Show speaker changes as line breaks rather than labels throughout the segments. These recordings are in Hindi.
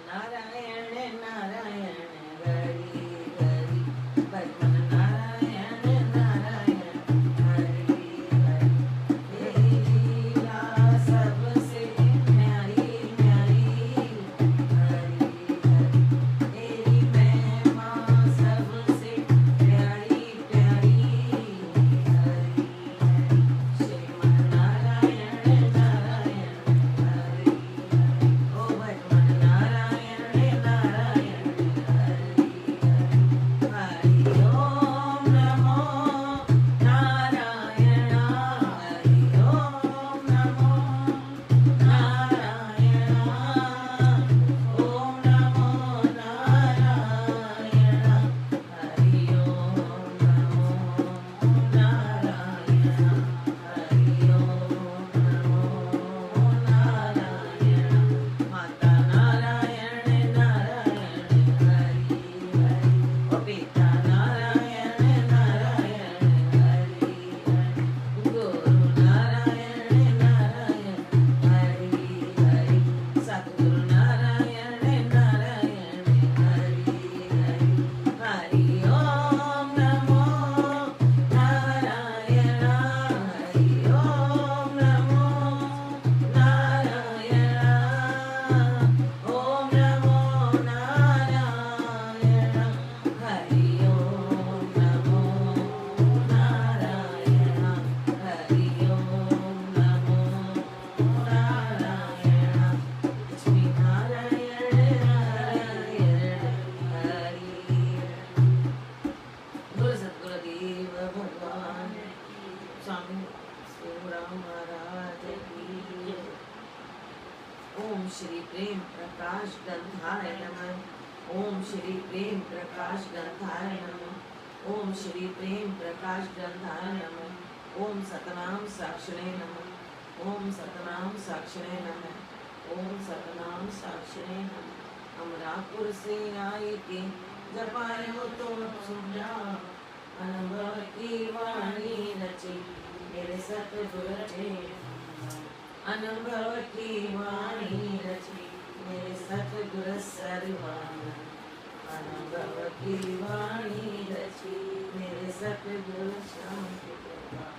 नारायण नारायण हरि हरि भज मन नारायण नारायण हरि हरि तेरी लीला सबसे न्यारी न्यारी हरि हरि तेरी महिमा सबसे प्यारी प्यारी हरि हरि श्रीमन नारायण नारायण हरि हरि ओ भज मन नारायण नारायण हरि हरि हरि ओम नमो नारायण हरि ओम नमो नारायण ओम नमो नारायण हरि ओम नमो नारायण हरि ओम नमो नारायण माता नारायण नारायण हरि हरि ओ पिता नारायण नारायण हरि हरि गुरु नारायण नारायण हरि हरि सतगुरु नारायण नारायण हरि हरि हरि ओम नमो नारायण हरि ओम नमो नारायण ओम नमो नारायण हरि ओम नमो नारायण हरि ओम नमो नारायण लक्ष्मी नारायण नारायण हरि गुरु सतगुरुदेव भगवान स्वामी शिवराम महाराज की जय। ओम श्री प्रेम प्रकाश गंधाय नमः ओम श्री प्रेम प्रकाश गंधाय नमः ओम श्री प्रेम प्रकाश गंधाय नमः ओम सतनाम साक्षिणे नमः ओम सतनाम साक्षिणे नमः ओम सतनाम साक्षिणे नमः अमरापुर से आए के जपायो तो सुना अनुभव की वाणी रची मेरे सतगुरु थे अनुभव की वाणी रची मेरे सतगुरु सर्वानंद अनुभव की वाणी रची मेरे सतगुरु शांति प्रदान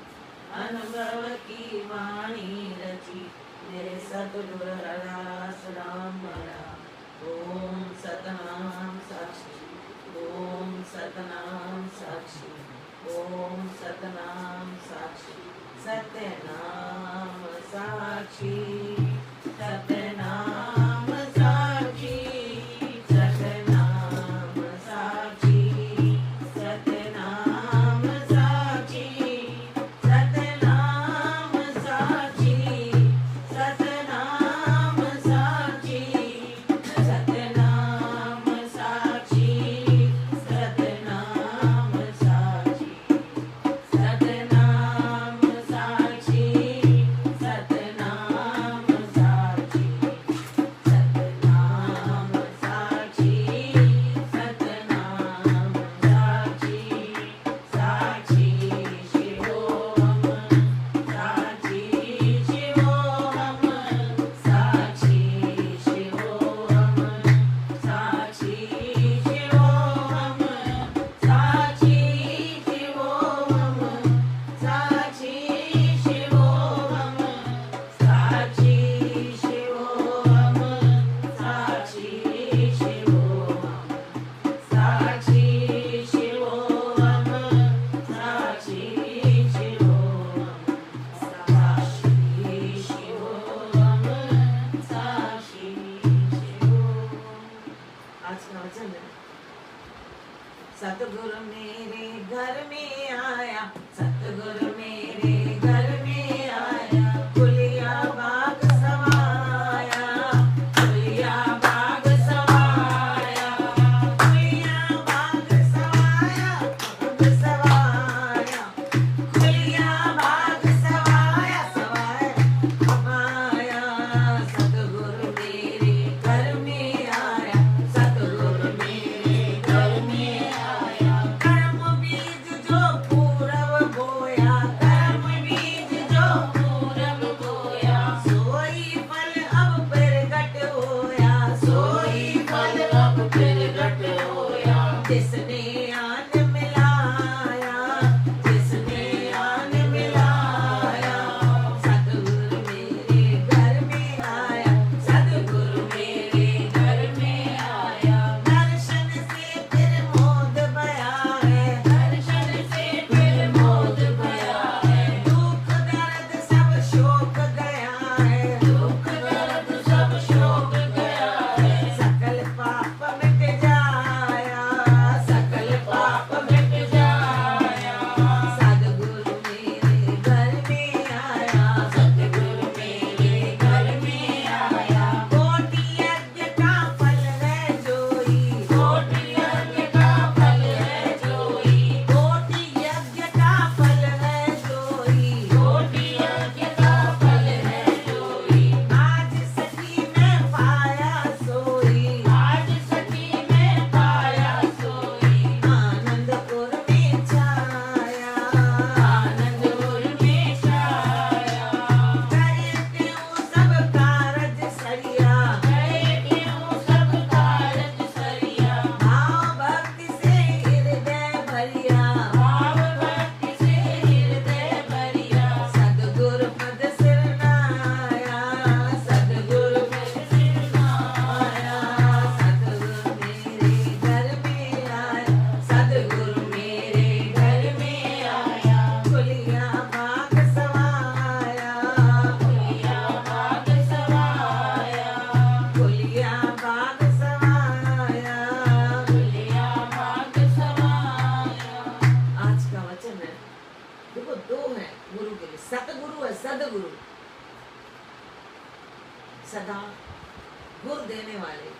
अनुभव की वाणी रची मेरे सतगुरु हरास राम राम ओम सतनाम साक्षी ओम सतनाम साक्षी ओम सतनाम साक्षी सत्यनाम साक्षी सत्यनाम साक्षी सत्यनाम साक्षी सत्यनाम साक्षी सत्यनाम साक्षी सत्यनाम साक्षी सत्यनाम साक्षी सत्यनाम साक्षी सत्यनाम साक्षी सत्यनाम साक्षी सत्यनाम साक्षी सत्यनाम साक्षी साक्षी शिवोहम साक्षी शिवोहम साक्षी शिवोहम साक्षी शिवोहम साक्षी शिवोहम साक्षी शिवोहम साक्षी शिवोहम साक्षी शिवोहम साक्षी शिवोहम साक्षी शिवोहम साक्षी शिवोहम साक्षी शिवोहम। आज का वचन है सतगुरु मेरे घर में आया सतगुरु मेरे घर में आया फुलिया बाग सवाया फुलिया बाग सवाया फुलिया बाग सवाया बाग सवाया फुलिया बाग सवाया सवाया आया सतगुरु मेरे घर में आया सतगुरु मेरे घर में आया कर्म बीज जो पूरब है, दुख दर्द सब शोक गया है, सकल पाप मिट जाया, सकल पाप मिट जाया, सदगुरु मेरे घर में आया, सदगुरु मेरे घर में आया, कोटि यज्ञ का फल है जोई, कोटि यज्ञ का फल है जोई, कोटि यज्ञ का फल है जोई, कोटि यज्ञ का फल है जोई, आज सखी में पाया सोई, आज सखी में पाया सोई, आनंदपुर में छाया, आनंदपुर में छाया, करती हूँ सब कारज सरिया, करती हूँ सब कारज सरिया, भाव भक्ति से हृदय भरिया, भाव भक्ति से हृदय भरिया, सद्गुरु पद सिरनाया, सद्गुरु पद सिरनाया, सद्गुरु मेरे घर में आया, सद्गुरु मेरे घर में आया, खुलिया बाग सवाया, खुलिया बाग सवाया, खुलिया बाग सवाया, खुलिया बाग सवाया। आज का वचन है, देखो दो है गुरु के लिए, सतगुरु है सदगुरु, सदा गुर देने वाले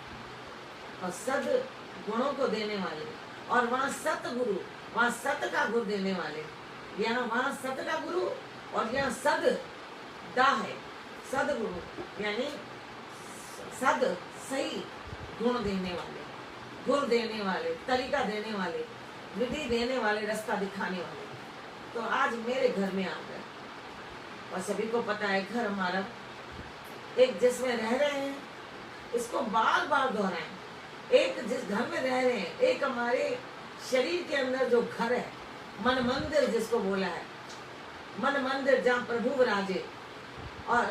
और सद गुणों को देने वाले, और वहाँ सतगुरु, वहाँ सत का गुरु देने वाले, यहाँ वहाँ सत का गुरु और यहाँ सद दा है, सदगुरु यानी सद सही गुण देने वाले, गुर देने वाले, तरीका देने वाले, विधि देने वाले, रास्ता दिखाने वाले। तो आज मेरे घर में आ गए, और सभी को पता है घर हमारा एक जिसमें रह रहे हैं, इसको बार बार दोहराएं, एक जिस घर में रह रहे हैं, एक हमारे शरीर के अंदर जो घर है, मन मंदिर जिसको बोला है, मन मंदिर जहाँ प्रभु विराजे, और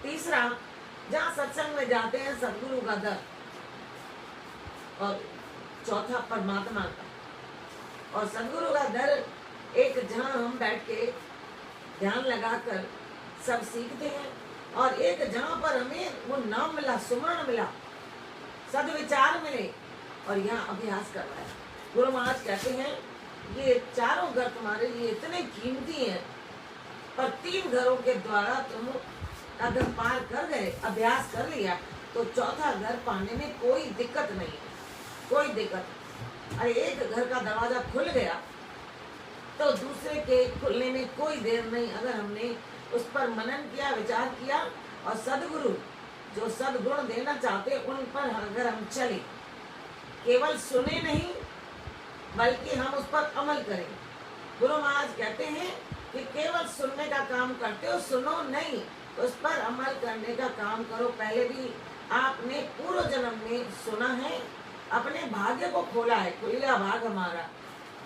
तीसरा जहाँ सत्संग में जाते हैं सदगुरु का दर, और चौथा परमात्मा का। और सदगुरु का दर एक जहाँ हम बैठ के ध्यान लगाकर सब सीखते हैं, और एक जहाँ पर हमें वो नाम मिला, सुमरण मिला, सदविचार मिले, और यहाँ अभ्यास करवाया। गुरु महाराज कहते हैं ये चारों घर तुम्हारे लिए इतने कीमती हैं, पर 3 घरों के द्वारा तुम अगर पार कर गए, अभ्यास कर लिया, तो चौथा घर पाने में कोई दिक्कत नहीं है, कोई दिक्कत। अरे एक घर का दरवाजा खुल गया तो दूसरे के खुलने में कोई देर नहीं, अगर हमने उस पर मनन किया, विचार किया, और सदगुरु जो सदगुण देना चाहते उन पर अगर हम चले, केवल सुने नहीं बल्कि हम उस पर अमल करें। गुरु महाराज कहते हैं कि केवल सुनने का काम करते हो, सुनो नहीं, उस पर अमल करने का काम करो। पहले भी आपने पूर्व जन्म में सुना है, अपने भाग्य को खोला है, खुला भाग हमारा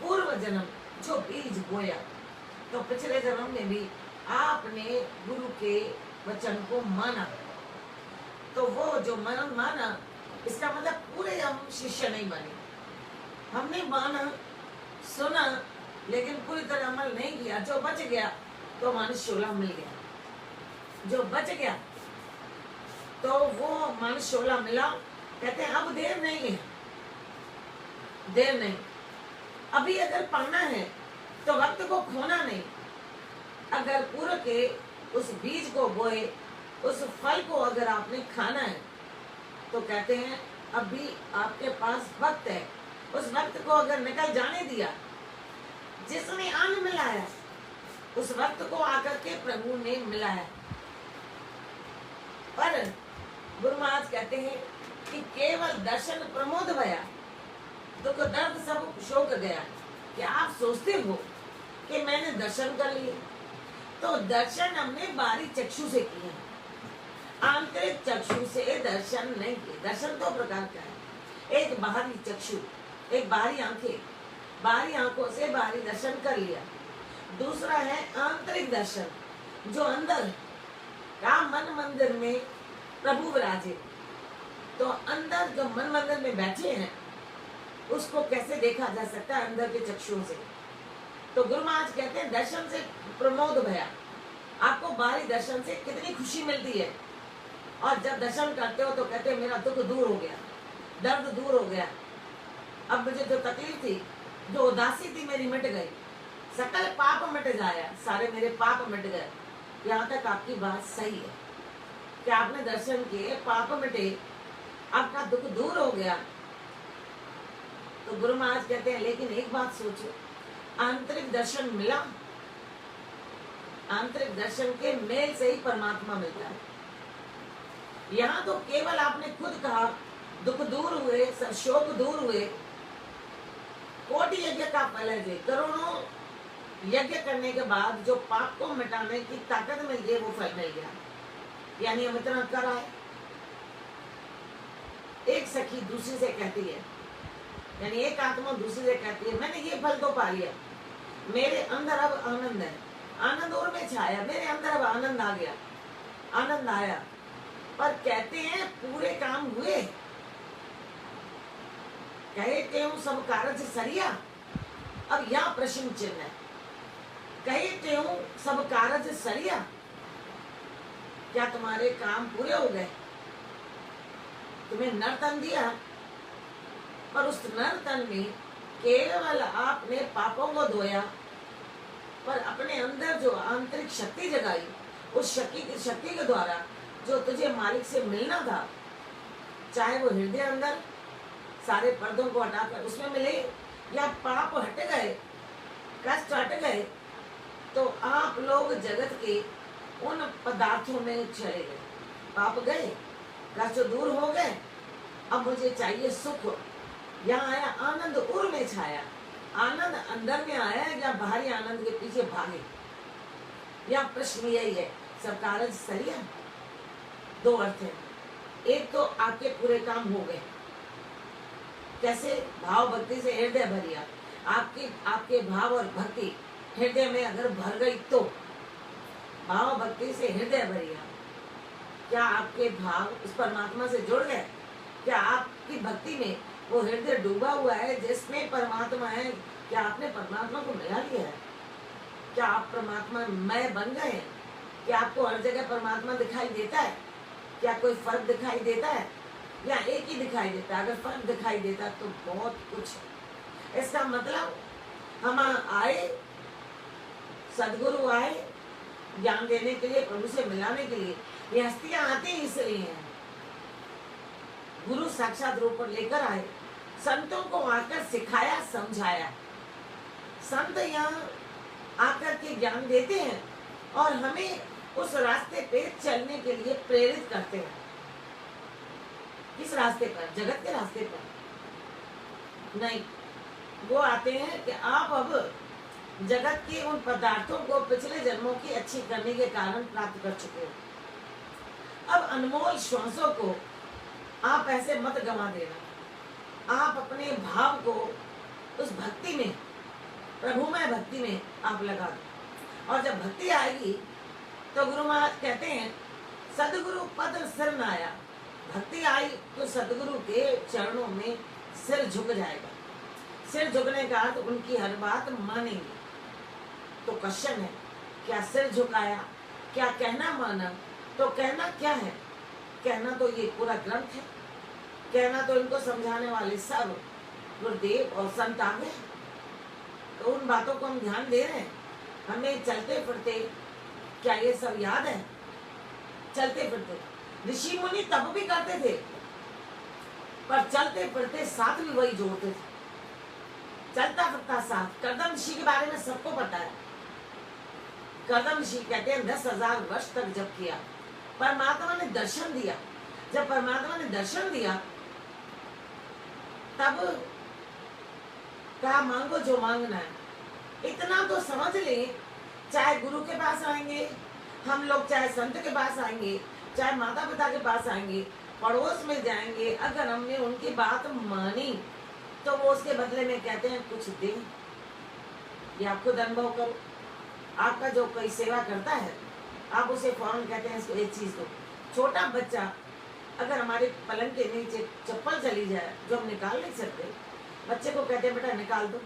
पूर्व जन्म जो बीज बोया, तो पिछले जन्म में भी आपने गुरु के वचन को माना, तो वो जो मन माना, इसका मतलब पूरे हम शिष्य नहीं बने, हमने माना, सुना, लेकिन पूरी तरह अमल नहीं किया। जो बच गया तो मनुष्य शोला मिल गया, जो बच गया तो वो मनुष्य शोला मिला। कहते हैं अब देर नहीं है, देर नहीं, अभी अगर पाना है तो वक्त को खोना नहीं। अगर पूर्व के उस बीज को बोए, उस फल को अगर आपने खाना है, तो कहते हैं अभी आपके पास वक्त है, उस वक्त को अगर निकल जाने दिया, जिसने अन्न मिलाया उस वक्त को आकर के प्रभु ने मिलाया। पर गुरु महाराज कहते हैं कि केवल दर्शन प्रमोद भया, दुख दर्द सब शोक गया। क्या आप सोचते हो कि मैंने दर्शन कर लिए? तो दर्शन हमने बाहरी चक्षु से किए, आंतरिक चक्षु से दर्शन नहीं किए। दर्शन 2 प्रकार का है, एक बाहरी चक्षु, एक बाहरी आंखें, बाहरी आंखों से बाहरी दर्शन कर लिया। दूसरा है आंतरिक दर्शन, जो अंदर का मन मंदिर में प्रभु विराजे, तो अंदर जो मन मंदिर में बैठे हैं उसको कैसे देखा जा सकता है? अंदर के चक्षुओं से। तो गुरु महाराज कहते हैं दर्शन से प्रमोद भया, आपको बाहरी दर्शन से कितनी खुशी मिलती है, और जब दर्शन करते हो तो कहते हैं मेरा दुख दूर हो गया, दर्द दूर हो गया, अब मुझे जो तकलीफ थी, जो उदासी थी मेरी मिट गई, सकल पाप मिट जाया, सारे मेरे पाप मिट गए। यहाँ तक आपकी बात सही है कि आपने दर्शन किए, पाप मिटे, आपका दुख दूर हो गया। तो गुरु महाराज कहते हैं लेकिन एक बात सोचो, आंतरिक दर्शन मिला, आंतरिक दर्शन के मेल से ही परमात्मा मिलता है। यहाँ तो केवल आपने खुद कहा दुख दूर हुए, शोक दूर हुए, कोटि यज्ञ का फल है जी, करोड़ों यज्ञ करने के बाद जो पाप को मिटाने की ताकत मिल गई वो फल मिल गया। यानी हम इतना कर आए। एक सखी दूसरी से कहती है, यानी एक आत्मा दूसरी से कहती है मैंने ये फल तो पा लिया, मेरे अंदर अब आनंद है, आनंद और में छाया, मेरे अंदर अब आनंद आ गया, आनंद आया। पर कहते हैं पूरे काम हुए, कहते हूँ सब कारज सरिया। अब यहाँ प्रश्न चिन्ह है, कहते हूँ सब कारज सरिया, क्या तुम्हारे काम पूरे हो गए? तुम्हें नर्तन दिया, पर उस नर्तन में केवल आपने पापों को धोया, पर अपने अंदर जो आंतरिक शक्ति जगाई, उस शक्ति के द्वारा जो तुझे मालिक से मिलना था, चाहे वो हृदय अंदर सारे पर्दों को हटाकर उसमें मिले, या पाप हट गए, कष्ट हट गए, तो आप लोग जगत के उन पदार्थों में चले गए, पाप गए, कष्ट दूर हो गए, अब मुझे चाहिए सुख। यहाँ आया आनंद उर में छाया, आनंद अंदर में आया या बाहरी आनंद के पीछे भागे? या प्रश्न यही है, सब कारज सरिया। दो अर्थ है, एक तो आपके पूरे काम हो गए, कैसे? भाव भक्ति से हृदय भरिया, आपके भाव और भक्ति हृदय में अगर भर गई तो भाव भक्ति से हृदय भरिया, क्या आपके भाव उस परमात्मा से जुड़ गए? क्या आपकी भक्ति में वो हृदय डूबा हुआ है जिसमें परमात्मा है? क्या आपने परमात्मा को मिला लिया है? क्या आप परमात्मा मय बन गए हैं? क्या आपको हर जगह परमात्मा दिखाई देता है? क्या कोई फर्क दिखाई देता है या एक ही दिखाई देता है? अगर फर्क दिखाई देता तो बहुत कुछ है। इसका मतलब हम आए, सदगुरु आए ज्ञान देने के लिए, प्रभु से मिलाने के लिए। ये हस्तियां आती इसलिए हैं, गुरु साक्षात रूप पर लेकर आए, संतों को आकर सिखाया, समझाया। संत यहाँ आकर के ज्ञान देते हैं और हमें उस रास्ते पे चलने के लिए प्रेरित करते हैं। किस रास्ते पर? जगत के रास्ते पर नहीं। वो आते हैं कि आप अब जगत के उन पदार्थों को पिछले जन्मों की अच्छी करने के कारण प्राप्त कर चुके हो। अब अनमोल श्वासों को आप ऐसे मत गंवा देना। आप अपने भाव को उस भक्ति में, प्रभुमय भक्ति में आप लगा दो। और जब भक्ति आएगी तो गुरु महाराज कहते हैं सदगुरु पद सिर न आया। भक्ति आई तो सदगुरु के चरणों में सिर झुक जाएगा। सिर झुकने का अर्थ उनकी हर बात मानेंगे। तो क्वेश्चन है, क्या सिर झुकाया? क्या कहना माना? तो कहना क्या है? कहना तो ये पूरा ग्रंथ है, कहना तो इनको समझाने वाले सब गुरुदेव और संत आगे हैं। तो उन बातों को हम ध्यान दे रहे हैं। हमें चलते फिरते क्या ये सब याद है? चलते फिरते ऋषि मुनि तब भी करते थे, पर चलते फिरते साथ भी वही जोड़ते थे। चलता फिरता साथ। कर्दम ऋषि के बारे में सबको पता है। कर्दम ऋषि कहते हैं 10,000 वर्ष तक जब किया, परमात्मा ने दर्शन दिया। जब परमात्मा ने दर्शन दिया तब कहा मांगो जो मांगना है। इतना तो समझ ले, चाहे गुरु के पास आएंगे हम लोग, चाहे संत के पास आएंगे, चाहे माता पिता के पास आएंगे, पड़ोस में जाएंगे, अगर हमने उनकी बात मानी तो वो उसके बदले में कहते हैं कुछ दे। ये आप खुद अनुभव करो। आपका जो कोई सेवा करता है आप उसे फौरन कहते हैं इसको एक चीज दो। छोटा बच्चा अगर हमारे पलंग के नीचे चप्पल चली जाए जो हम निकाल नहीं सकते, बच्चे को कहते हैं बेटा निकाल दो,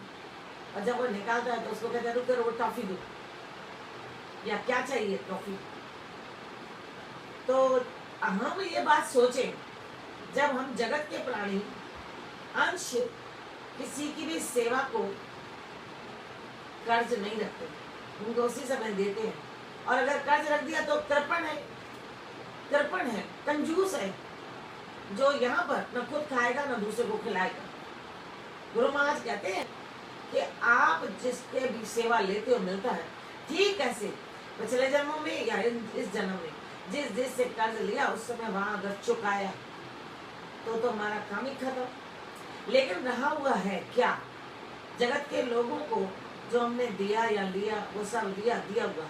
और जब वो निकालता है तो उसको कहते हैं रुको वो टॉफी दो। या क्या चाहिए, ट्रॉफी। तो हम ये बात सोचें, जब हम जगत के प्राणी अंश किसी की भी सेवा को कर्ज नहीं रखते, उनको उसी समय देते हैं। और अगर कर्ज रख दिया तो कृपण है, कंजूस है, जो यहाँ पर न खुद खाएगा न दूसरे को खिलाएगा। गुरु महाराज कहते हैं कि आप जिसके भी सेवा लेते हो मिलता है, ठीक कैसे पिछले जन्मों में या इस जन्म में जिस से कर्ज लिया उस समय वहां अगर चुकाया तो हमारा काम ही खत्म। लेकिन रहा हुआ है क्या, जगत के लोगों को जो हमने दिया या लिया वो सब दिया हुआ है।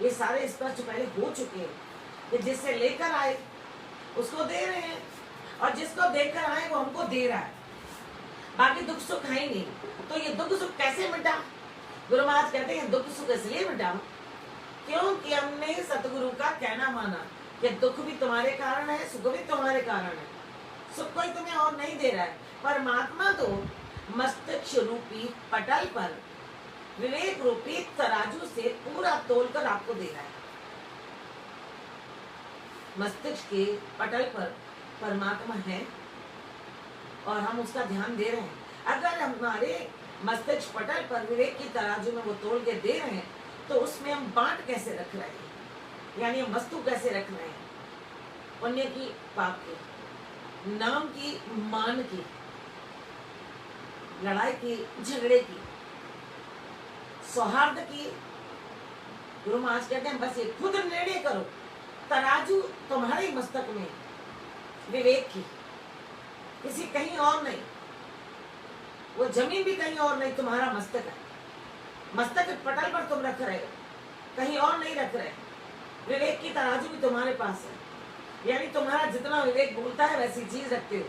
ये सारे स्पष्ट पहले हो चुके हैं कि जिससे लेकर आए उसको दे रहे हैं, और जिसको देकर आए वो हमको दे रहा है। बाकी दुख सुख है ही नहीं, तो ये दुख सुख कैसे मिटा? गुरु महाराज कहते हैं दुख सुख इसलिए मिटा क्योंकि हमने सतगुरु का कहना माना कि दुख भी तुम्हारे कारण है, सुख भी तुम्हारे कारण है। सुख कोई तुम्हें और नहीं दे रहा है, परमात्मा तो मस्तिष्क रूपी पटल पर विवेक रूपी तराजू से पूरा तोलकर आपको दे रहा है। मस्तिष्क के पटल पर परमात्मा है और हम उसका ध्यान दे रहे हैं। अगर हमारे मस्तिष्क पटल पर विवेक की तराजू में वो तोल के दे रहे हैं तो उसमें हम बांट कैसे रख रहे हैं, यानी हम वस्तु कैसे रख रहे हैं? पुण्य की, पाप की, नाम की, मान की, लड़ाई की, झगड़े की, सौहार्द की। गुरु महाराज कहते हैं बस ये खुद निर्णय करो, तराजू तुम्हारे मस्तक में विवेक की, किसी कहीं और नहीं। वो जमीन भी कहीं और नहीं, तुम्हारा मस्तक है। मस्तक के पटल पर तुम रख रहे हो, कहीं और नहीं रख रहे। विवेक की तराजू भी तुम्हारे पास है, यानी तुम्हारा जितना विवेक बोलता है वैसी चीज रखते हो।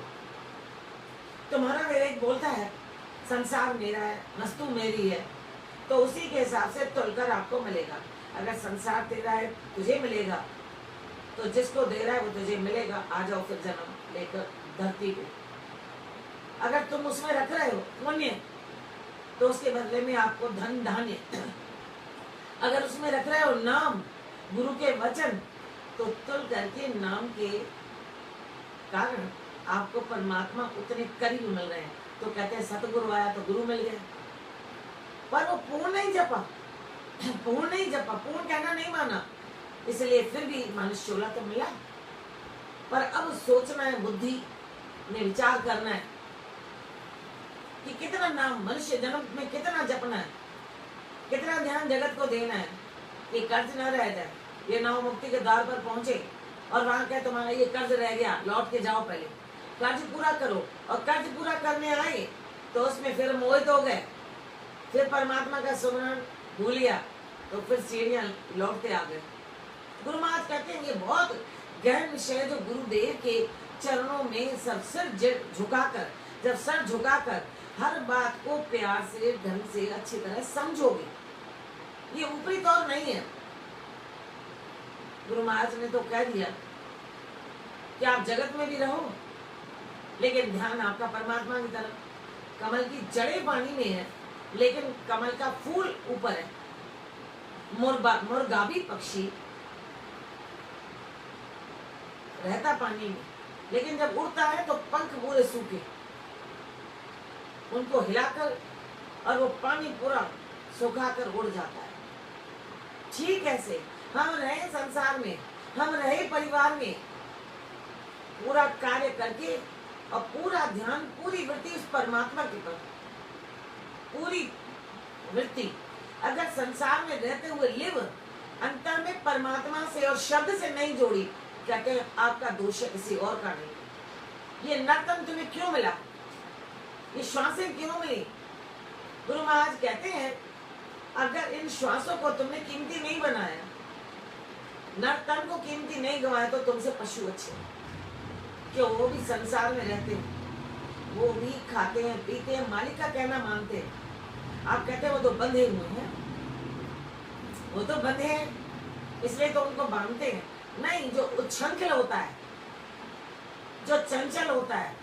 तुम्हारा विवेक बोलता है संसार मेरा है, वस्तु मेरी है, तो उसी के हिसाब से तुलकर आपको मिलेगा। अगर संसार तेरा है तुझे मिलेगा, तो जिसको दे रहा है वो तुझे मिलेगा। आ जाओ फिर जन्म लेकर धरती पे। अगर तुम उसमें रख रहे हो पुण्य, तो उसके बदले में आपको धन धान्य। अगर उसमें रख रहे हो नाम, गुरु के वचन, तो तुल करके नाम के कारण आपको परमात्मा उतने करीब मिल रहे हैं। तो कहते हैं सतगुरु आया तो गुरु मिल गया, पर वो पूर्ण नहीं जपा, पूर्ण कहना नहीं माना, इसलिए फिर भी मनुष्य चोला तो मिला। पर अब सोचना है, बुद्धि ने विचार करना है कि कितना नाम मनुष्य जन्म में कितना जपना है, कितना ध्यान जगत को देना है कि कर्ज न रह जाए। ये नव मुक्ति के द्वार पर पहुंचे और वहां क्या तुम्हारा ये कर्ज रह गया, लौट के जाओ, पहले कर्ज पूरा करो। और कर्ज पूरा करने आए तो उसमें फिर मोहित हो गए, फिर परमात्मा का सुमरण भूल लिया, तो फिर सीढ़ियां लौटते आ गए। गुरु महाराज कहते हैं ये बहुत गहन विषय है, जो गुरुदेव के चरणों में सब सिर झुकाकर, जब सर झुकाकर हर बात को प्यार से, ढंग से, अच्छी तरह समझोगे, ये ऊपरी तौर नहीं है। गुरु महाराज ने तो कह दिया कि आप जगत में भी रहो, लेकिन ध्यान आपका परमात्मा की तरफ। कमल की जड़ें पानी में है, लेकिन कमल का फूल ऊपर है। मुर्गा भी पक्षी रहता पानी में, लेकिन जब उड़ता है तो पंख पूरे सूखे, उनको हिलाकर और वो पानी पूरा सुखाकर उड़ जाता है। ठीक ऐसे हम रहे संसार में, हम रहे परिवार में, पूरा कार्य करके और पूरा ध्यान, पूरी वृत्ति उस परमात्मा के पर, पूरी वृत्ति अगर संसार में रहते हुए लिव अंतर में परमात्मा से और शब्द से नहीं जोड़ी, कहते हैं आपका दोष है, किसी और का नहीं। ये नर्तन तुम्हें क्यों मिला, ये श्वासें क्यों मिली? गुरु महाराज कहते हैं अगर इन श्वासों को तुमने कीमती नहीं बनाया, नर्तन को कीमती नहीं गवाया, तो तुमसे पशु अच्छे। क्यों? वो भी संसार में रहते हैं, वो भी खाते हैं, पीते हैं, मालिक का कहना मानते हैं। आप कहते हैं वो तो बंधे हुए हैं, वो तो बंधे हैं इसलिए तो उनको बांधते हैं। नहीं, जो उच्छृंखल होता है, जो चंचल होता है,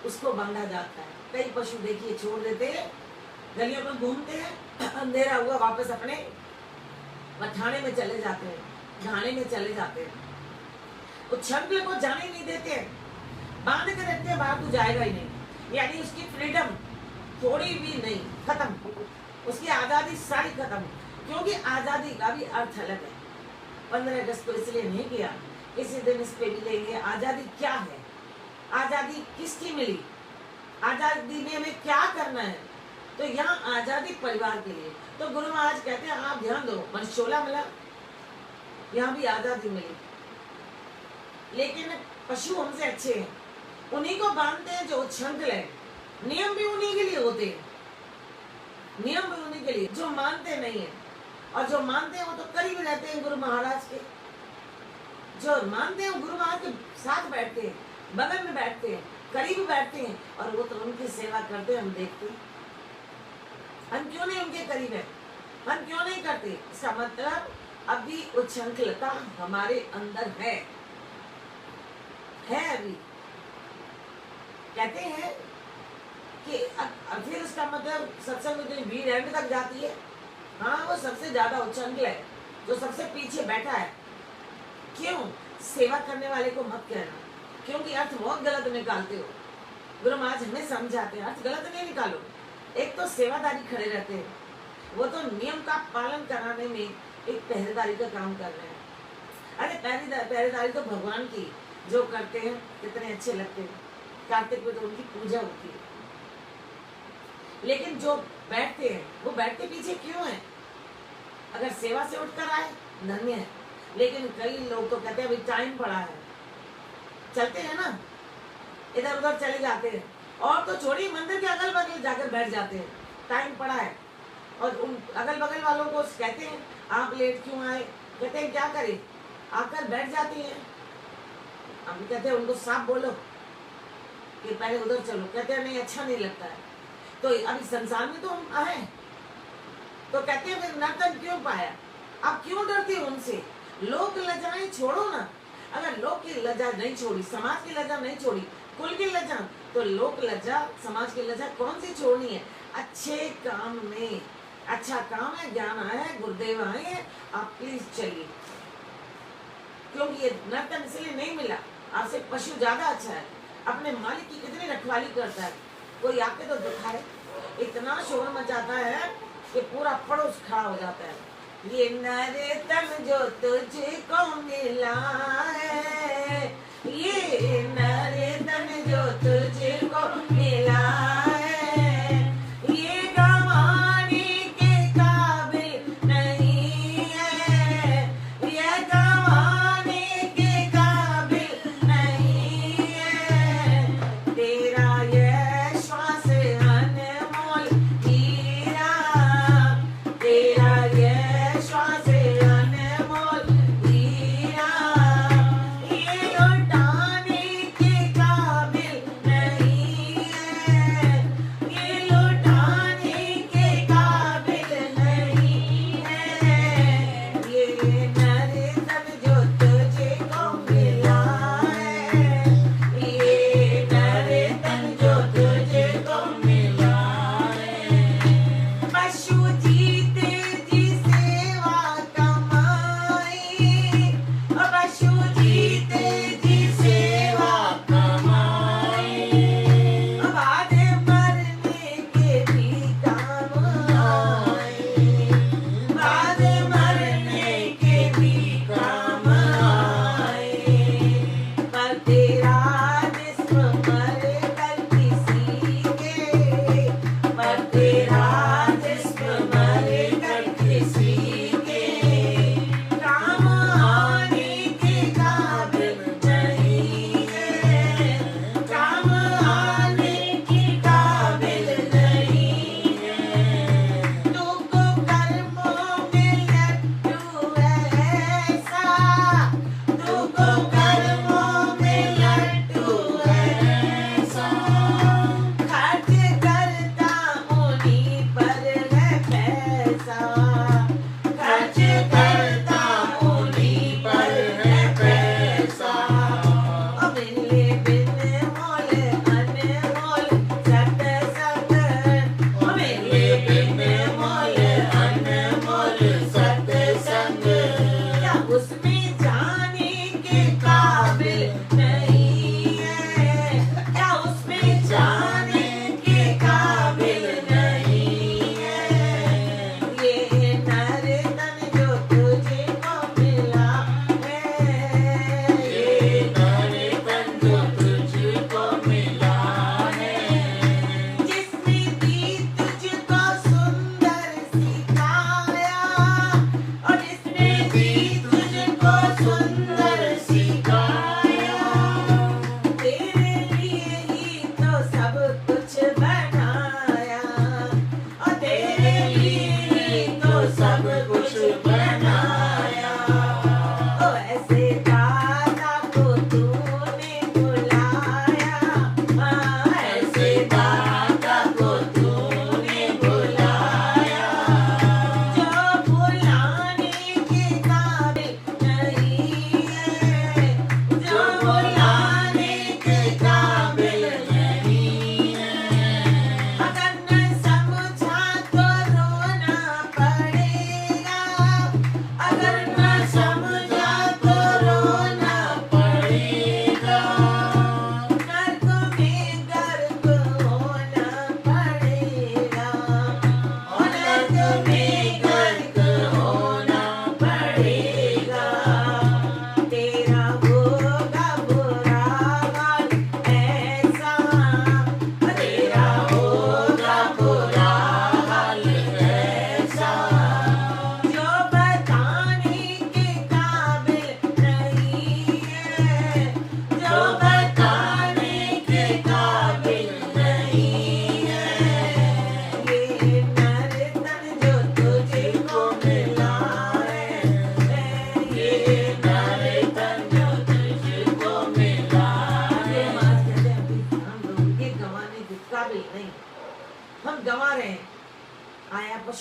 उसको बांधा जाता है। कई पशु देखिए छोड़ देते हैं, गलियों में घूमते हैं, अंधेरा हुआ वापस अपने पठाने में चले जाते हैं, ढाने में चले जाते हैं, उस छंगल को जाने नहीं देते हैं, बांध के रखते हैं, बाहर तो जाएगा ही नहीं। यानी उसकी फ्रीडम थोड़ी भी नहीं, खत्म, उसकी आजादी सारी खत्म। क्योंकि आजादी का भी अर्थ अलग है। 15 अगस्त को इसलिए नहीं किया, इसी दिन इस पे भी लेंगे आजादी क्या है, आजादी किसकी मिली, आजादी में हमें क्या करना है। तो यहाँ आजादी परिवार के लिए। तो गुरु महाराज कहते हैं आप ध्यान दो, मन 16 मिला, यहाँ भी आजादी मिली, लेकिन पशु हमसे अच्छे हैं, उन्हीं को बांधते हैं जो उच्छृंखल है। नियम भी उन्हीं के लिए होते हैं, नियम भी उन्हीं के लिए, जो मानते नहीं है। और जो मानते हैं वो तो करीब रहते हैं गुरु महाराज के, जो मानते हैं गुरु महाराज के साथ बैठते हैं, बगल में बैठते हैं, करीब बैठते हैं, और वो तो उनकी सेवा करते हैं, हम देखते हैं। हम क्यों नहीं उनके करीब है, हम क्यों नहीं करते? इसका मतलब अभी उच्छृंखलता हमारे अंदर है अभी। कहते हैं कि फिर उसका मतलब सत्संग में जो भीड़ एंड तक जाती है, हाँ वो सबसे ज्यादा उच्छृंखल है, जो सबसे पीछे बैठा है। क्यों? सेवा करने वाले को मत कहना, क्योंकि अर्थ बहुत गलत निकालते हो। गुरु महाराज हमें समझाते हैं अर्थ गलत नहीं निकालो। एक तो सेवादारी खड़े रहते हैं, वो तो नियम का पालन कराने में एक पहरेदारी का काम कर रहे हैं। अरे पहरेदारी तो भगवान की जो करते हैं कितने अच्छे लगते हैं, कार्तिक में तो उनकी पूजा होती है। लेकिन जो बैठते हैं वो बैठ के पीछे क्यों है? अगर सेवा से उठकर आए धन्य है, लेकिन कई लोग तो कहते हैं अभी टाइम पड़ा है, चलते हैं ना, इधर उधर चले जाते हैं, और तो छोड़ी मंदिर के अगल बगल जाकर बैठ जाते हैं, टाइम पड़ा है। और उन अगल बगल वालों को कहते हैं आप लेट क्यों आए, कहते हैं क्या करें, आकर बैठ जाती हैं। हम कहते हैं उनको साफ बोलो कि पहले उधर चलो, कहते हैं नहीं अच्छा नहीं लगता है। तो अभी संसार में तो हम आए, तो कहते हैं फिर नर्तन क्यों पाया, आप क्यों डरते हो उनसे? लोक लज्जाएं छोड़ो ना। अगर लोक की लज्जा नहीं छोड़ी, समाज की लज्जा नहीं छोड़ी, कुल की लज्जा, तो लोक लज्जा, समाज की लज्जा कौन सी छोड़नी है? अच्छे काम में, अच्छा काम है, ज्ञान आया है, गुरुदेव आए हैं, आप प्लीज चलिए। क्योंकि ये नर्तन इसलिए नहीं मिला, आपसे पशु ज्यादा अच्छा है, अपने मालिक की कितनी रखवाली करता है। कोई आके तो दिखाए, इतना शोर मचाता है कि पूरा पड़ोस खड़ा हो जाता है। ये नर्तन जो तुझको मिला है, ये नर्तन जो तुझको मिला है, ये गंवाने के काबिल नहीं है, ये गंवाने के काबिल नहीं है। तेरा ये श्वास अनमोल हीरा, तेरा ये श्वास अनमोल हीरा,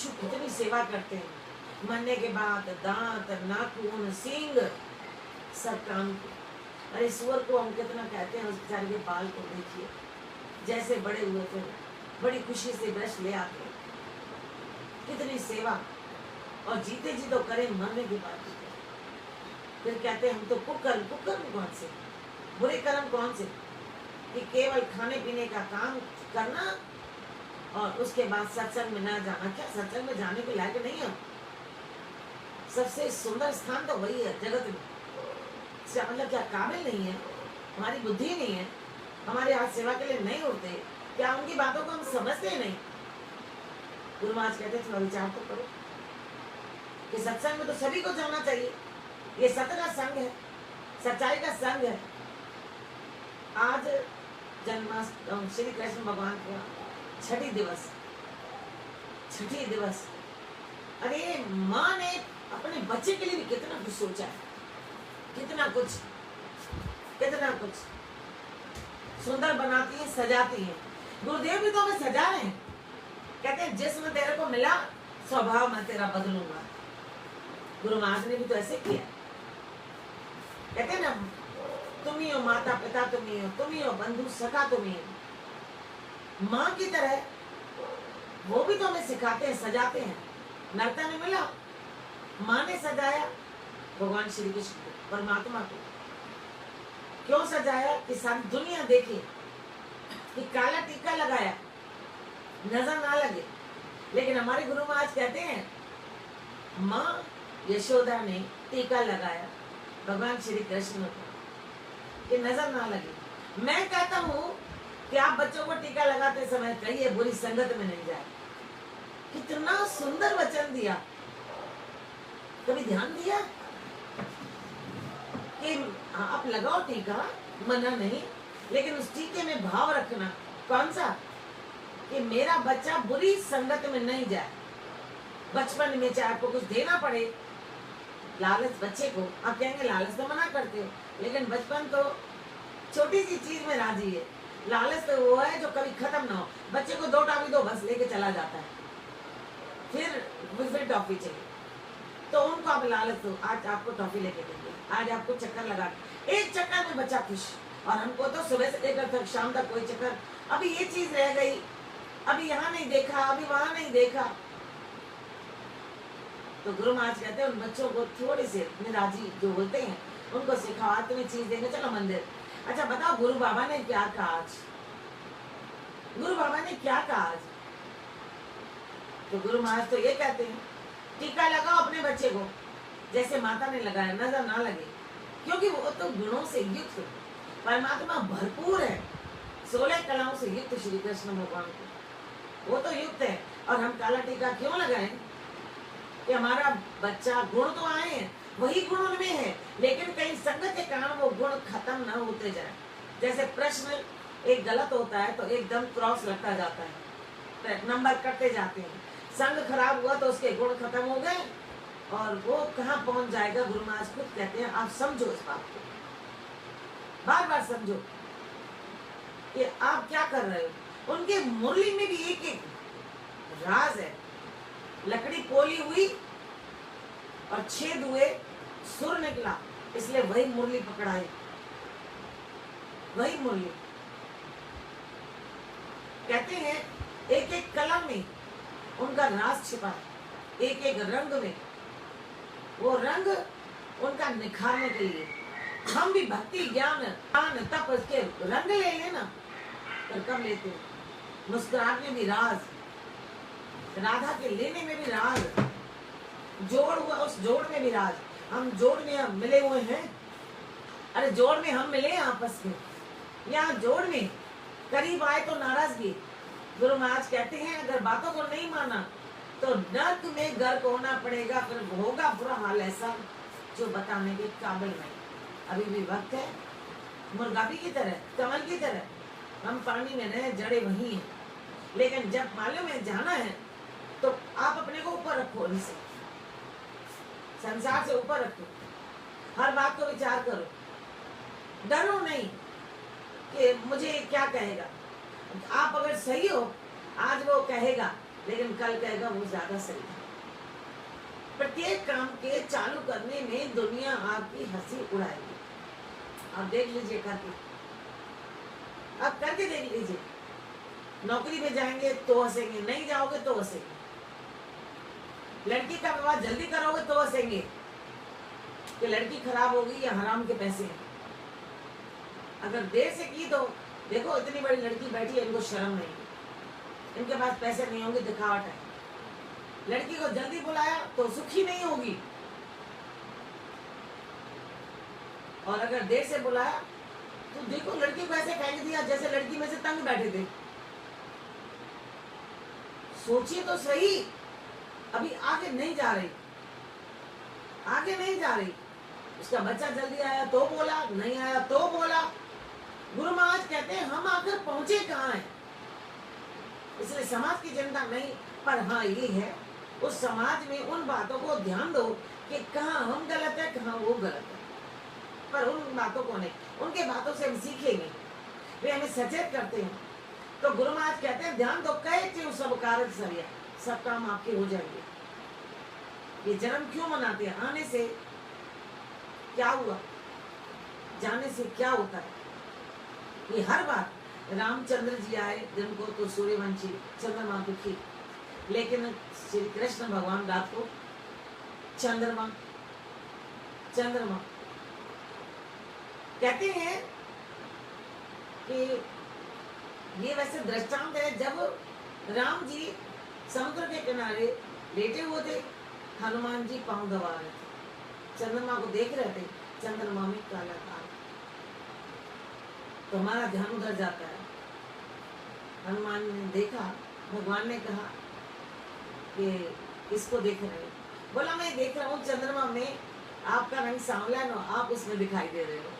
पशु कितनी सेवा करते हैं, मरने के बाद दांत, नाखून, सींग सब काम के। अरे सुअर को हम कितना कहते हैं, उस बेचारे के बाल को देखिए, जैसे बड़े हुए थे, बड़ी खुशी से ब्रश ले आते, कितनी सेवा। और जीते जी तो करें, मरने के बाद भी करें। फिर कहते हैं हम तो कुकर्म कौन से, बुरे कर्म कौन से, कि केवल खाने पीने का काम करना और उसके बाद सत्संग में ना जाना। क्या सत्संग में जाने के लायक नहीं है? सबसे सुंदर स्थान तो वही है जगत में। मतलब क्या काबिल नहीं है, हमारी बुद्धि नहीं है, हमारे हाथ सेवा के लिए नहीं उठते, क्या उनकी बातों को हम समझते ही नहीं? गुरु महाराज कहते थोड़ा विचार तो करो कि सत्संग में तो सभी को जाना चाहिए, ये सत्य का संग है, सच्चाई का संग है। आज जन्माष्टमी, श्री कृष्ण भगवान का छठी दिवस। अरे माँ ने अपने बच्चे के लिए भी कितना कुछ सोचा है, कितना कुछ सुंदर बनाती है, सजाती है। गुरुदेव भी तो हमें सजा रहे हैं, कहते हैं जिसमें तेरे को मिला स्वभाव मैं तेरा बदलूंगा। गुरु महाराज ने भी तो ऐसे किया, कहते हैं ना, तुम ही हो माता पिता, तुम ही हो बंधु सखा, तुम ही हो माँ की तरह। वो भी तो हमें सिखाते हैं, सजाते हैं। नर्तन में मिला, माँ ने सजाया भगवान श्री कृष्ण को, परमात्मा को। क्यों सजाया? कि सारी दुनिया देखे, कि काला टीका लगाया, नजर ना लगे। लेकिन हमारे गुरु महाराज कहते हैं माँ यशोदा ने टीका लगाया भगवान श्री कृष्ण को, कि नजर ना लगे। मैं कहता हूँ कि आप बच्चों को टीका लगाते समय कहिए बुरी संगत में नहीं जाए। कितना सुंदर वचन दिया। कभी ध्यान दिया कि आप लगाओ टीका, मना नहीं, लेकिन उस टीके में भाव रखना। कौन सा? कि मेरा बच्चा बुरी संगत में नहीं जाए। बचपन में चाहे आपको कुछ देना पड़े, लालच बच्चे को, आप कहेंगे लालच तो मना करते हो, लेकिन बचपन तो छोटी सी चीज में राजी है। लालच तो वो है जो कभी खत्म ना हो। बच्चे को 2 टॉफी दो, बस लेके चला जाता है, फिर टॉफी चाहिए। तो उनको आप लालच दो, आज आपको टॉफी लेके देंगे, आज आपको चक्कर लगा, एक चक्कर में बच्चा खुश। और हमको तो सुबह से लेकर तक शाम तक कोई चक्कर, अभी ये चीज रह गई, अभी यहाँ नहीं देखा, अभी वहां नहीं देखा। तो गुरु महाराज कहते हैं उन बच्चों को थोड़ी से निराजी जो होते हैं उनको सिखाओ, तुम्हें चीज देंगे, चलो मंदिर। अच्छा बताओ गुरु बाबा ने क्या कहा आज? गुरु बाबा ने क्या कहा आज? तो गुरु महाराज तो ये कहते हैं टीका लगाओ अपने बच्चे को जैसे माता ने लगाया, नजर ना लगे, क्योंकि वो तो गुणों से युक्त परमात्मा भरपूर है, 16 कलाओं से युक्त श्री कृष्ण भगवान को, वो तो युक्त है। और हम काला टीका क्यों लगाएं? कि हमारा बच्चा, गुण तो आए हैं, वही गुण उनमें है, लेकिन कहीं संगत के कारण वो गुण खत्म ना होते जाए। जैसे प्रश्न एक गलत होता है तो एकदम क्रॉस लगता जाता है, नंबर कटते जाते हैं। संग खराब हुआ तो उसके गुण खत्म हो गए और वो कहाँ पहुंच जाएगा। गुरु महाराज खुद कहते हैं आप समझो इस बात को, बार बार समझो कि आप क्या कर रहे हो। उनके मुरली में भी एक एक राज है। लकड़ी पोली हुई और छेद हुए, सुर निकला, इसलिए वही मुरली पकड़ाई, वही मुरली। कहते हैं एक एक कलम में उनका राज छिपा है, एक एक रंग में। वो रंग उनका निखारने के लिए हम भी भक्ति ज्ञान तप के रंग ले लेना, पर कब लेते हैं? मुस्कुराहट में भी राज, राधा के लेने में भी राज, जोड़ हुआ उस जोड़ में भी राज। हम जोड़ में हम मिले हुए हैं, अरे जोड़ में हम मिले आपस में, यहाँ जोड़ में करीब आए तो नाराजगी। गुरु महाराज कहते हैं अगर बातों को नहीं माना तो नर्क में गर्क होना पड़ेगा, फिर होगा बुरा हाल ऐसा जो बताने के काबिल नहीं। अभी भी वक्त है, मुर्गाबी की तरह, कमल की तरह हम पानी में रहे, जड़े वही हैं, लेकिन जब मालूम है जाना है तो आप अपने को ऊपर रखो, इनसे संसार से ऊपर रखो, हर बात को विचार करो, डरो नहीं कि मुझे क्या कहेगा। आप अगर सही हो, आज वो कहेगा लेकिन कल कहेगा वो ज्यादा सही था। प्रत्येक काम के चालू करने में दुनिया आपकी हंसी उड़ाएगी। आप देख लीजिए करके, आप करके देख लीजिए। नौकरी में जाएंगे तो हंसेंगे, नहीं जाओगे तो हंसेंगे। लड़की का विवाह जल्दी करोगे तो हंसेंगे कि लड़की खराब होगी या हराम के पैसे हैं। अगर देर से की तो देखो इतनी बड़ी लड़की बैठी है, इनको शर्म नहीं, इनके पास पैसे नहीं होंगे, दिखावट है। लड़की को जल्दी बुलाया तो सुखी नहीं होगी, और अगर देर से बुलाया तो देखो लड़की को ऐसे फेंक दिया जैसे लड़की में से तंग बैठे थे। सोचिए तो सही, अभी आगे नहीं जा रही, आगे नहीं जा रही। उसका बच्चा जल्दी आया तो बोला, नहीं आया तो बोला। गुरु महाराज कहते हैं हम आकर पहुंचे कहाँ हैं। इसलिए समाज की चिंता नहीं, पर हाँ ये है उस समाज में उन बातों को ध्यान दो कि कहाँ हम गलत है, कहाँ वो गलत है। पर उन बातों को नहीं, उनके बातों से हम सीखेंगे, वे हमें सचेत करते हैं। तो गुरु महाराज कहते हैं ध्यान दो, कहे सब कार्य सरिया, सब काम आपके हो जाएंगे। ये जन्म क्यों मनाते हैं? आने से क्या हुआ, जाने से क्या होता है। ये हर बार रामचंद्र जी आए जिनको तो सूर्यवंशी चंद्रमा दुखी, लेकिन श्री कृष्ण भगवान रात को चंद्रमा चंद्रमा कहते हैं कि ये वैसे दृष्टांत है। जब राम जी समुद्र के किनारे लेटे हुए थे, हनुमान जी पांव दबा रहे थे, चंद्रमा को देख रहे थे, चंद्रमा में काला काल। तो हमारा ध्यान उधर जाता है। हनुमान ने देखा, भगवान ने कहा कि इसको देख रहे हो? बोला मैं देख रहा हूँ चंद्रमा में आपका रंग सांवला है ना, आप उसमें दिखाई दे रहे हो।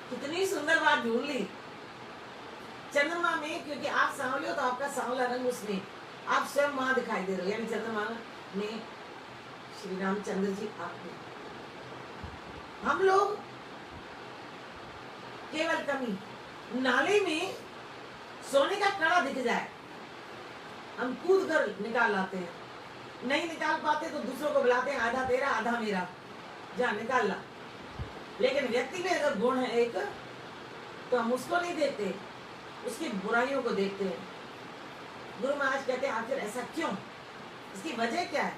कितनी सुंदर बात ढूंढ ली। चंद्रमा में क्योंकि आप सांवले हो तो आपका सांवला रंग उसमें, आप स्वयं वहां दिखाई दे रहे हो, यानी चंद्रमा में श्री रामचंद्र जी आप में। हम लोग केवल कमी, नाले में सोने का कड़ा दिख जाए हम कूद कर निकाल लाते हैं, नहीं निकाल पाते तो दूसरों को बुलाते हैं, आधा तेरा आधा मेरा, जा निकाल ला। लेकिन व्यक्ति में अगर गुण है एक, तो हम उसको नहीं देखते, उसकी बुराइयों को देखते हैं। गुरु महाराज कहते हैं आखिर ऐसा क्यों, इसकी वजह क्या है?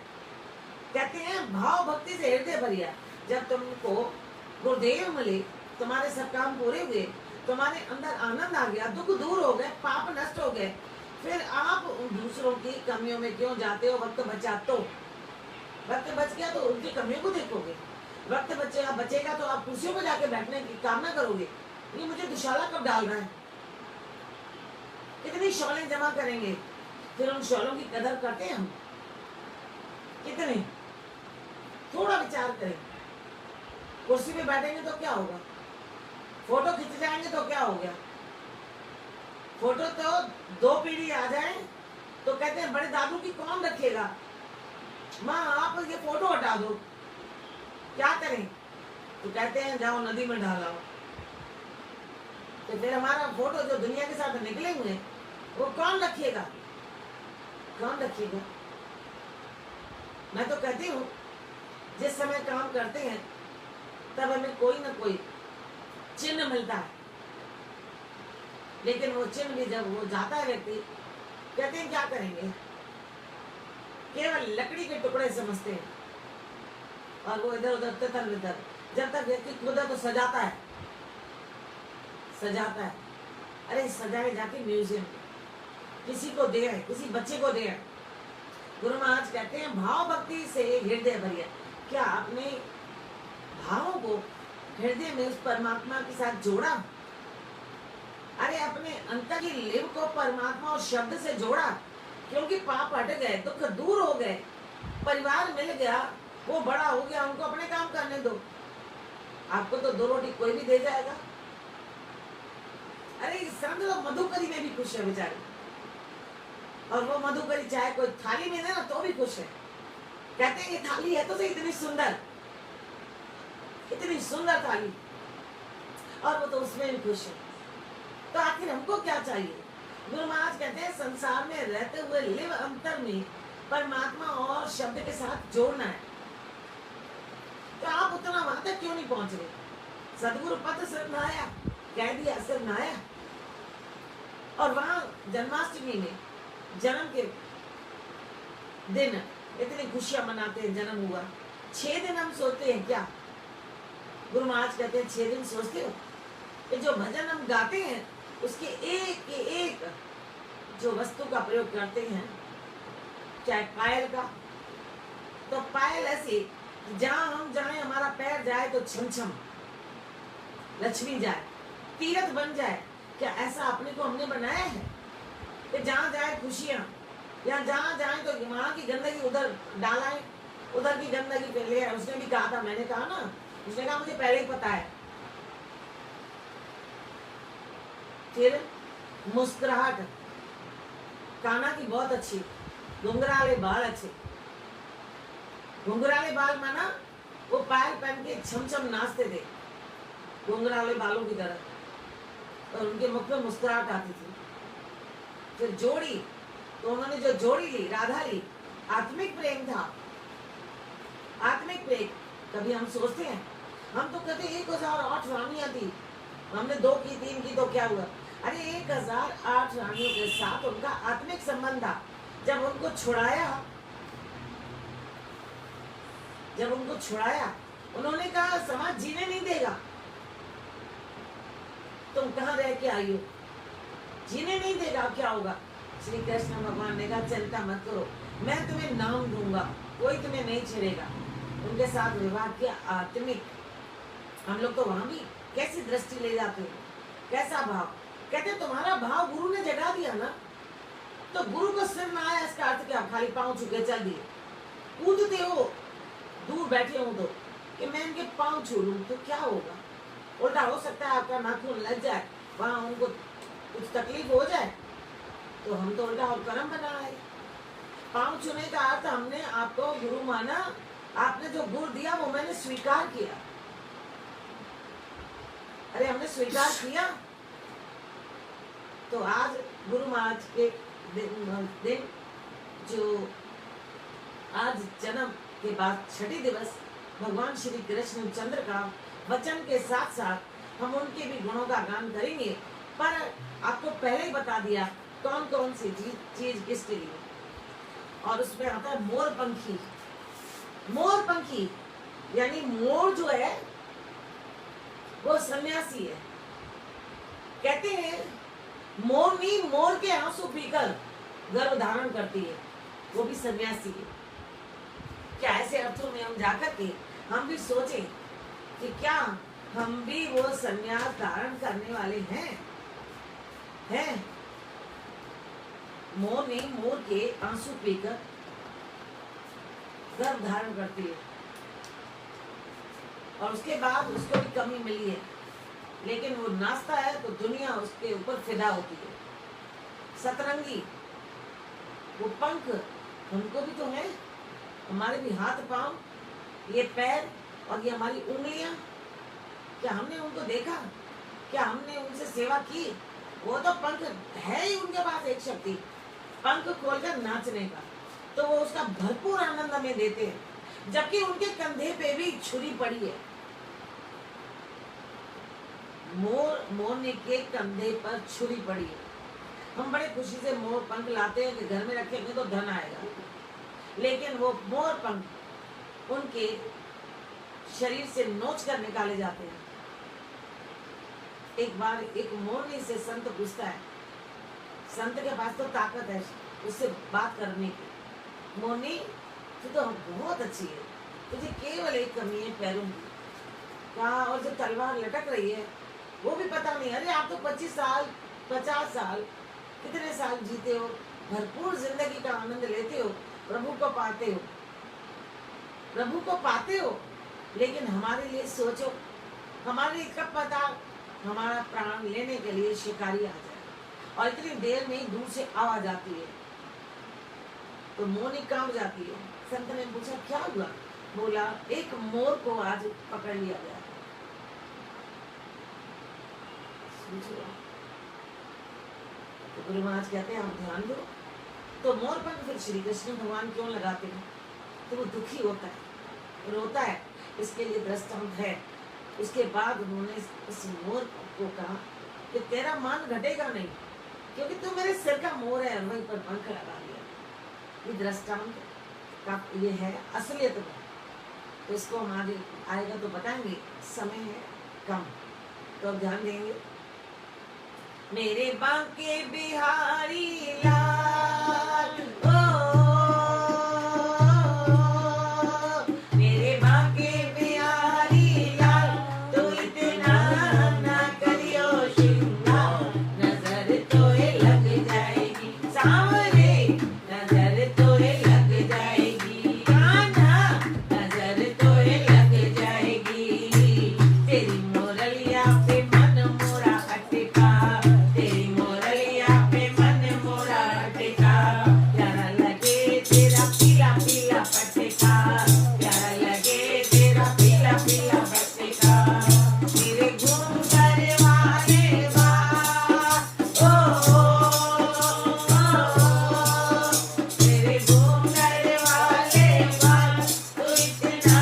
कहते हैं भाव भक्ति से हृदय भरिया। जब तुमको गुरुदेव मिले, तुम्हारे सब काम पूरे हुए, तुम्हारे अंदर आनंद आ गया, दुख दूर हो गए, पाप नष्ट हो गए, फिर आप दूसरों की कमियों में क्यों जाते हो? वक्त बचा तो, वक्त बच गया तो उनकी कमियों को देखोगे। वक्त बचेगा तो आप कुर्सियों पर जाके बैठने की कामना करोगे, ये मुझे दुशाला कब डाल रहा है। कितनी शौलें जमा करेंगे, फिर उन शौलों की कदर करते हैं हम कितने? थोड़ा विचार करें। कुर्सी पे बैठेंगे तो क्या होगा, फोटो खींच जाएंगे तो क्या हो गया। फोटो तो 2 पीढ़ी आ जाए तो कहते हैं बड़े दादू की कौन रखेगा, माँ आप ये फोटो हटा दो, क्या करें? तो कहते हैं जाओ नदी में डालाओ। तो फिर हमारा फोटो जो दुनिया के साथ निकले हुए वो कौन रखेगा, कौन रखेगा? मैं तो कहती हूँ जिस समय काम करते हैं तब हमें कोई ना कोई चिन्ह मिलता है, लेकिन वो चिन्ह भी जब वो जाता है व्यक्ति, कहते हैं क्या करेंगे, केवल लकड़ी के टुकड़े समझते हैं और वो इधर उधर तितर बितर। जब तक व्यक्ति खुद है तो सजाता है, सजाता है। अरे सजाए जाके म्यूजियम में, किसी को दे, किसी बच्चे को दे। गुरु महाराज कहते हैं भाव भक्ति से हृदय भरिया। क्या आपने भावों को हृदय में उस परमात्मा के साथ जोड़ा? अरे अपने अंतर की लिव को परमात्मा और शब्द से जोड़ा, क्योंकि पाप हट गए, दुख दूर हो गए, परिवार मिल गया, वो बड़ा हो गया, उनको अपने काम करने दो। आपको तो 2 रोटी कोई भी दे जाएगा। अरे समझ लो मधुकरी में भी खुश है बेचारी, और वो मधुकरी चाहे कोई थाली में दे ना तो भी खुश है। कहते हैं ये थाली है तो सही इतनी सुंदर, इतनी सुंदर थाली, और वो तो उसमें भी खुश है। तो आखिर हमको क्या चाहिए? गुरु महाराज कहते हैं संसार में रहते हुए लिव अंतर में परमात्मा और शब्द के साथ जोड़ना है। तो आप उतना वहां तक क्यों नहीं पहुंच रहे? सदगुरु पद सिरनाया कह दिया, सिरनाया। और वहां जन्माष्टमी में जन्म के दिन इतनी खुशियां मनाते हैं, जन्म हुआ। 6 दिन हम सोचते हैं क्या? गुरु महाराज कहते हैं 6 दिन सोचते हो कि जो भजन हम गाते हैं उसके एक के एक जो वस्तु का प्रयोग करते हैं, चाहे पायल का, तो पायल ऐसी जहां हम जाए हमारा पैर जाए तो छम छम लक्ष्मी जाए, तीर्थ बन जाए। क्या ऐसा अपने को हमने बनाया है कि जहां जाए खुशियां, या जहां जाए तो वहां की गंदगी उधर डालाए, उधर की गंदगी पे ले? उसने भी कहा था, मैंने कहा ना, उसने कहा मुझे पहले ही पता है। फिर मुस्कुराहट, काना की बहुत अच्छी, घुंघराले बाल अच्छे। घुंघराले बाल माना वो पायल पहन के छम छम नाचते थे घुंघराले बालों की तरह, और उनके मुख में मुस्कुराहट आती थी। फिर जोड़ी, तो उन्होंने जो जोड़ी ली, राधा ली, आत्मिक प्रेम था। आत्मिक प्रेम कभी हम सोचते हैं, हम तो कहते 1008 रानियां थी, हमने 2 की 3 की तो क्या हुआ? अरे 1008 रानियों के साथ उनका आत्मिक संबंध था। जब उनको छुड़ाया, उन्होंने कहा समाज जीने नहीं देगा, तुम कहाँ रह के आई हो, जीने नहीं देगा, क्या होगा? श्री कृष्ण भगवान ने कहा चिंता मत करो, मैं तुम्हें नाम दूंगा, कोई तुम्हें नहीं छेड़ेगा। उनके साथ विवाह किया। आत्मिक, हम लोग तो वहां भी कैसी दृष्टि ले जाते हैं, कैसा भाव? कहते तुम्हारा भाव गुरु ने जगा दिया ना, तो गुरु को सिर ना आया, इसका अर्थ क्या? खाली पांव छूके चल दिए, कूदते हो, दूर बैठे हो तो कि मैं इनके पांव छू लूं तो क्या होगा? उल्टा हो सकता है आपका नाखून लग जाए, वहां उनको कुछ तकलीफ हो जाए, तो हम तो उल्टा और कर्म बना है। पांव छूने का अर्थ हमने आपको गुरु माना, आपने जो गुरु दिया वो मैंने स्वीकार किया। अरे हमने स्वीकार किया, तो आज गुरु महाराज के दिन जो आज जन्म के बाद 6 दिवस भगवान श्री कृष्ण चंद्र का वचन के साथ साथ हम उनके भी गुणों का गान करेंगे। पर आपको पहले ही बता दिया कौन कौन सी चीज किसके लिए। और उसमें आता है मोर पंखी। मोर पंखी यानी मोर जो है वो सन्यासी है। कहते हैं मोरनी मोर के आंसू पीकर गर्भ धारण करती है, वो भी सन्यासी है। क्या ऐसे अर्थों में हम जाकर के हम भी सोचें कि क्या हम भी वो सन्यास धारण करने वाले हैं? मोर ने मोर के आंसू पीकर गर्भ धारण करती है, और उसके बाद उसको भी कमी मिली है, लेकिन वो नाचता है तो दुनिया उसके ऊपर फिदा होती है। सतरंगी, वो पंख हमको भी तो है, हमारे भी हाथ पांव, ये पैर और ये हमारी उंगलियां, क्या हमने उनको देखा? क्या हमने उनसे सेवा की? वो तो पंख है ही उनके पास, एक शक्ति, पंख खोलकर नाचने का, तो वो उसका भरपूर आनंद हमें देते हैं। जबकि उनके कंधे पे भी छुरी पड़ी है। मोर के कंधे पर छुरी पड़ी है। हम बड़े खुशी से मोर पंख लाते हैं कि घर में रखेंगे तो धन आएगा, लेकिन वो मोर पंख उनके शरीर से नोच कर निकाले जाते हैं। एक बार एक मोरनी से संत पूछता है, संत के पास तो ताकत है उससे बात करने की, मोरनी तू तो बहुत अच्छी है, तुझे केवल एक कमी है पैरों की। कहा और जो तलवार लटक रही है वो भी पता नहीं। अरे आप तो 25 साल 50 साल कितने साल जीते हो, भरपूर जिंदगी का आनंद लेते हो, प्रभु को पाते हो, लेकिन हमारे लिए सोचो, हमारे लिए कब पता हमारा प्राण लेने के लिए शिकारी आ जाए, और इतनी देर में ही दूर से आवाज आती है तो मोरनी कांप जाती है। संत ने पूछा क्या हुआ? बोला एक मोर को आज पकड़ लिया गया। तो गुरु महाराज कहते हैं आप ध्यान दो। तो मोरपंख फिर श्री कृष्ण भगवान क्यों लगाते हैं? तो वो दुखी होता है, रोता है, इसके लिए दृष्टांत है। उसके बाद उन्होंने इस मोर को कहा कि तेरा मान घटेगा नहीं, क्योंकि तू मेरे सिर का मोर है, वहीं पर पंख लगा दिया। ये दृष्टांत का ये है असलियत में। तो इसको हम आगे आएगा तो बताएंगे, समय है कम, तो अब ध्यान देंगे। मेरे बांके बिहारी लाल, ओ मेरे बांके बिहारी लाल, तो इतना ना करियो श्रृंगार, नजर तोए लग जाएगी सांवरे, नजर तोए लग जाएगी कान्हा, नजर तोए लग जाएगी। तेरी मोरलिया पे मन मोरा अटका, तेरी मोरलिया पे मन मोरा अटका, प्यारा लगे तेरा पीला पीला पटका, प्यारा लगे तेरा पीला पीला पटका। मेरे घूंघर वाले बाल, मेरे घूंघर वाले बाल, तू इतना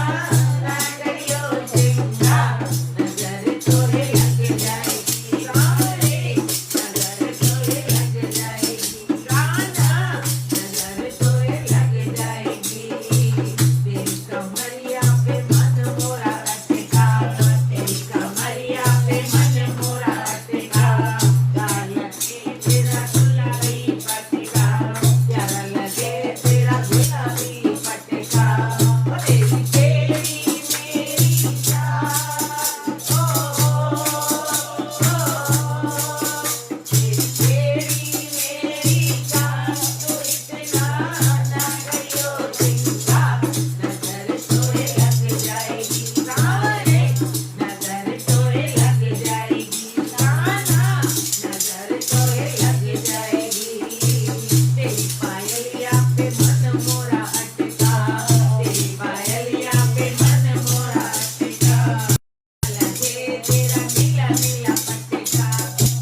ना करियो श्रृंगार, नजर तोरे लग जाएगी सांवरे, नजर तोरे लग जाएगी कान्हा, नजर तोरे लग जाएगी। तेरी कमरिया पे मन मोरा अटका, तेरी कमरिया पे मन मोरा अटका, प्यारा लगे तेरा गुलाबी पटका, प्यारा लगे तेरा गुलाबी पटका। ओ तेरी तेरी मेरी जान, तेरी मेरी जान, तो इतना ना करियो श्रृंगार, नजर तोरे लग जाएगी सांवरे, नजर तोरे लग जाएगी कान्हा, नजर तोरे लग जाएगी। तेरी पायलिया पे मन मोरा अटका, तेरी पायलिया पे मन मोरा अटका, लगे तेरा नीला नीला पटका,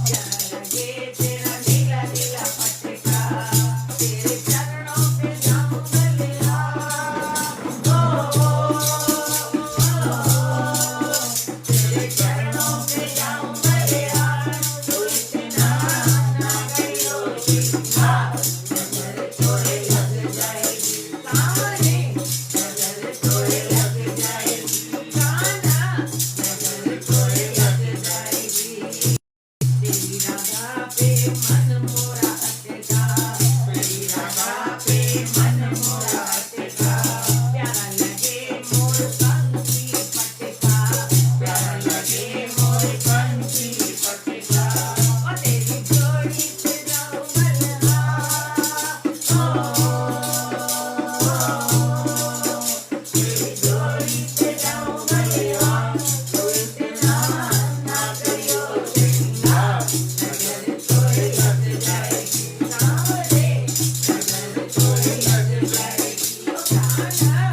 जरा लगे तेरा नीला नीला पटका। तेरे चरणों पे जाऊं बलिया, तेरे चरणों पे जाऊं बलिया, तू इतना ना करियो श्रृंगार, नजर तोरे लग जाएगी सांवरे, नजर तोरे लग जाएगी कान्हा, नजर तोरे लग जाएगी। तेरी राधा पे मन मोरा अटका, तेरी राधा पे मन मोरा अटका, प्यारा लगे मोर पंखी पटका, प्यारा लगे मोर पंखी पटका। ओ तेरी जोड़ी पे जाऊं मल्हार, तेरी जोड़ी पे जाऊं मल्हार, तू इतना ना करियो श्रृंगार, नजर तोरे लग जाएगी सांवरे, नजर तोरे लग जाएगी ओ कान्हा,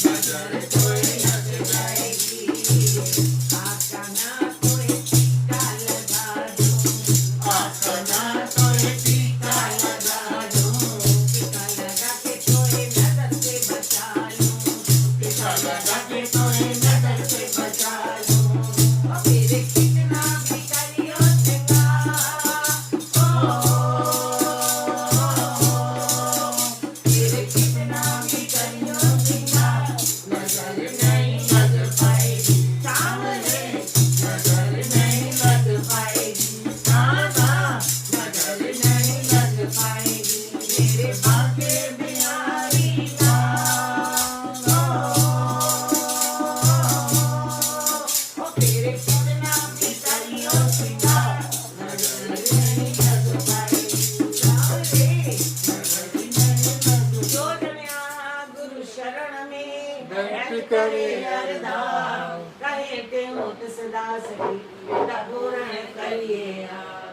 नजर तोरे लग जाएगी। आका ना तोए टीका लगा दूं, आका ना तोए टीका लगा दूं, टीका लगा के तोए नजर से बचा लूं, टीका लगा के तोए नजर से बचा लूं। ओ मेरे कितना भी करियो श्रृंगार, मेरे कितना भी करियो श्रृंगार, नजर नहीं लग पाएगी सांवरे, नजर नहीं लग पाएगी कान्हा, नजर नहीं लग पाएगी। मेरे बांके बिहारी लाल, ओ तेरे कितना भी करियो श्रृंगार, नजर नहीं लग पाएगी सांवरे, नजर नहीं लग। जो जन्या गुरु शरण में बैठ करे अरदास, कहे ते होत सदा सही, बेटा पूर्ण करिए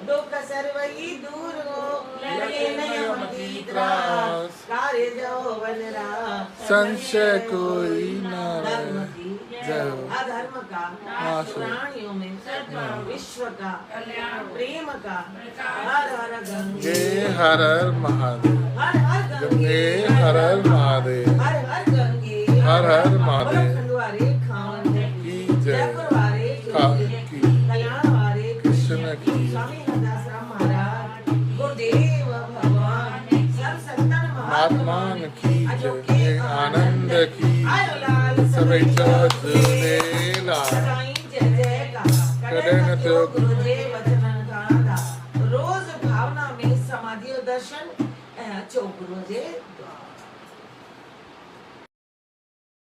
दुख सर्वही दूर हो, लगे नियम की त्रास, कार्य जो बन रहा
संशय कोई ना
धर्म
रहे।
की
जय हो।
अधर्म का
नाश हो।
प्राणियों में
हाँ।
विश्व का
कल्याण
प्रेम का हर हर गंगे
गे हर हर महादेव
हर हर
गंगे हर हर महादेव
हर हर गंगे
हर हर महादेव।
बोलो खंडवारे खान
की जय।
जयपुर वारे
खान
की
की।
कल्याण वारे
कृष्ण की।
स्वामी हरदासराम महाराज गुरुदेव भगवान सर्व संतन
महात्मान की जय। आनंद की
आयो लाल
सबै झूलेलाल।
सदाई जय जयकार
करें तो
गुरुदेव वचन गादा रोज भावना में समाधि और दर्शन चो गुरुदेव